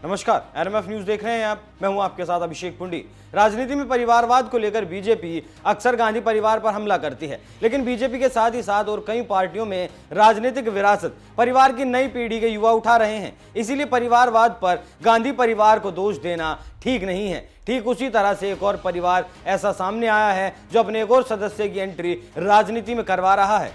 नमस्कार, RMF news देख रहे हैं आप। मैं हूं आपके साथ अभिषेक पुंडी। राजनीति में परिवारवाद को लेकर बीजेपी अक्सर गांधी परिवार पर हमला करती है, लेकिन बीजेपी के साथ ही साथ और कई पार्टियों में राजनीतिक विरासत परिवार की नई पीढ़ी के युवा उठा रहे हैं। इसीलिए परिवारवाद पर गांधी परिवार को दोष देना ठीक नहीं है। ठीक उसी तरह से एक और परिवार ऐसा सामने आया है जो अपने एक और सदस्य की एंट्री राजनीति में करवा रहा है।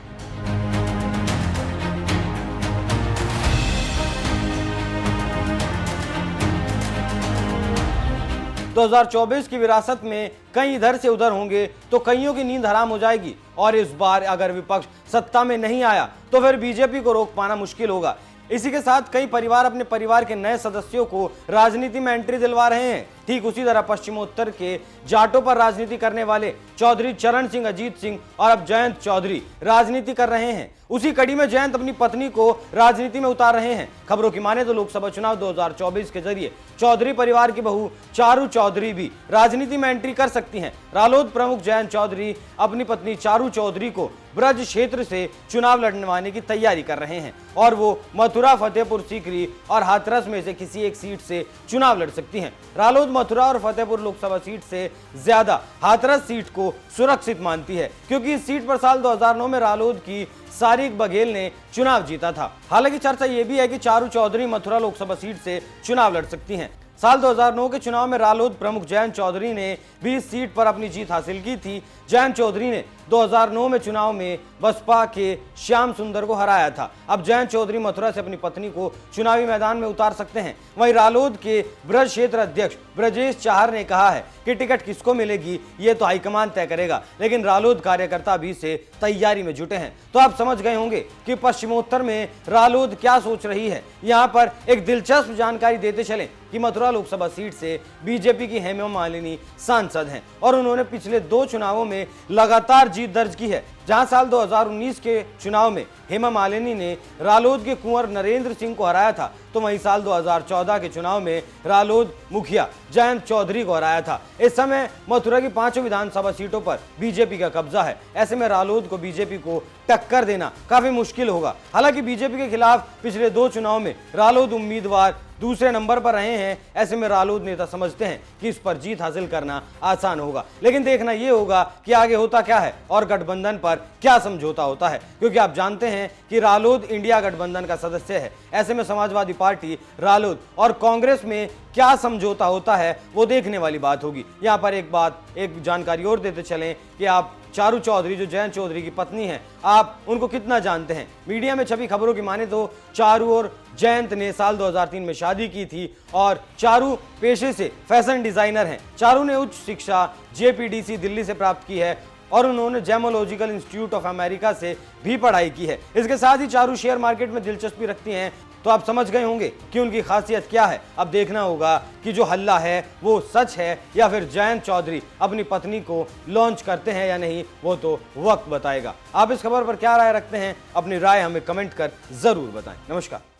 2024 की विरासत में कई इधर से उधर होंगे तो कईयों की नींद हराम हो जाएगी, और इस बार अगर विपक्ष सत्ता में नहीं आया तो फिर बीजेपी को रोक पाना मुश्किल होगा। इसी के साथ कई परिवार अपने परिवार के नए सदस्यों को राजनीति में एंट्री दिलवा रहे हैं। ठीक उसी तरह पश्चिमोत्तर के जाटों पर राजनीति करने वाले चौधरी चरण सिंह, अजीत सिंह और अब जयंत चौधरी राजनीति कर रहे हैं। उसी कड़ी में जयंत अपनी पत्नी को राजनीति में उतार रहे हैं। खबरों की माने तो लोकसभा चुनाव 2024 के जरिए चौधरी परिवार की बहू चारू चौधरी भी राजनीति में एंट्री कर सकती हैं। रालोद प्रमुख जयंत चौधरी अपनी पत्नी चारू चौधरी को ब्रज क्षेत्र से चुनाव लड़वाने की तैयारी कर रहे हैं, और वो मथुरा, फतेहपुर सीकरी और हाथरस में से किसी एक सीट से चुनाव लड़ सकती हैं। रालोद मथुरा और फतेहपुर लोकसभा सीट से ज्यादा हाथरस सीट को सुरक्षित मानती है, क्योंकि इस सीट पर साल 2009 में रालोद की सारिक बघेल ने चुनाव जीता था। हालांकि चर्चा यह भी है कि चारू चौधरी मथुरा लोकसभा सीट से चुनाव लड़ सकती हैं। साल 2009 के चुनाव में रालोद प्रमुख जयंत चौधरी ने भी इस सीट पर अपनी जीत हासिल की थी। जयंत चौधरी ने 2009 में चुनाव में बसपा के श्याम सुंदर को हराया था। अब जयंत चौधरी मथुरा से अपनी पत्नी को चुनावी मैदान में उतार सकते हैं। वहीं रालोद के ब्रज क्षेत्र अध्यक्ष ब्रजेश चाहर ने कहा है कि टिकट किसको मिलेगी ये तो हाईकमान तय करेगा, लेकिन रालोद कार्यकर्ता भी से तैयारी में जुटे हैं। तो आप समझ गए होंगे कि पश्चिमोत्तर में रालोद क्या सोच रही है। यहाँ पर एक दिलचस्प जानकारी देते चलें कि मथुरा लोकसभा सीट से बीजेपी की हेमा मालिनी सांसद हैं, और उन्होंने पिछले 2 चुनावों में लगातार जीत दर्ज की है। जहां साल 2019 के चुनाव में हेमा मालिनी ने रालोद के कुंवर नरेंद्र सिंह को हराया था, तो वहीं साल 2014 के चुनाव में रालोद मुखिया जयंत चौधरी को हराया था। इस समय मथुरा की 5 विधानसभा सीटों पर बीजेपी का कब्जा है। ऐसे में रालोद को बीजेपी को टक्कर देना काफी मुश्किल होगा। हालांकि बीजेपी के खिलाफ पिछले 2 चुनाव में रालोद उम्मीदवार दूसरे नंबर पर रहे हैं। ऐसे में रालोद नेता समझते हैं कि इस पर जीत हासिल करना आसान होगा, लेकिन देखना यह होगा कि आगे होता क्या है और गठबंधन पर क्या समझौता होता है, क्योंकि आप जानते हैं कि रालोद इंडिया गठबंधन का सदस्य है। ऐसे में समाजवादी पार्टी, रालोद और कांग्रेस में क्या समझौता होता है वो देखने वाली बात होगी। यहाँ पर एक जानकारी और देते चलें कि आप चारू चौधरी जो जयंत चौधरी की पत्नी हैं, आप उनको कितना जानते हैं। मीडिया में छपी खबरों की माने तो चारू और जयंत ने साल 2003 में शादी की थी, और चारू पेशे से फैशन डिजाइनर हैं। चारू ने उच्च शिक्षा JPDC दिल्ली से प्राप्त की है, और उन्होंने जेमोलॉजिकल इंस्टीट्यूट ऑफ अमेरिका से भी पढ़ाई की है। इसके साथ ही चारू शेयर मार्केट में दिलचस्पी रखती हैं। तो आप समझ गए होंगे कि उनकी खासियत क्या है। अब देखना होगा कि जो हल्ला है वो सच है या फिर जयंत चौधरी अपनी पत्नी को लॉन्च करते हैं या नहीं, वो तो वक्त बताएगा। आप इस खबर पर क्या राय रखते हैं? अपनी राय हमें कमेंट कर जरूर बताएं। नमस्कार।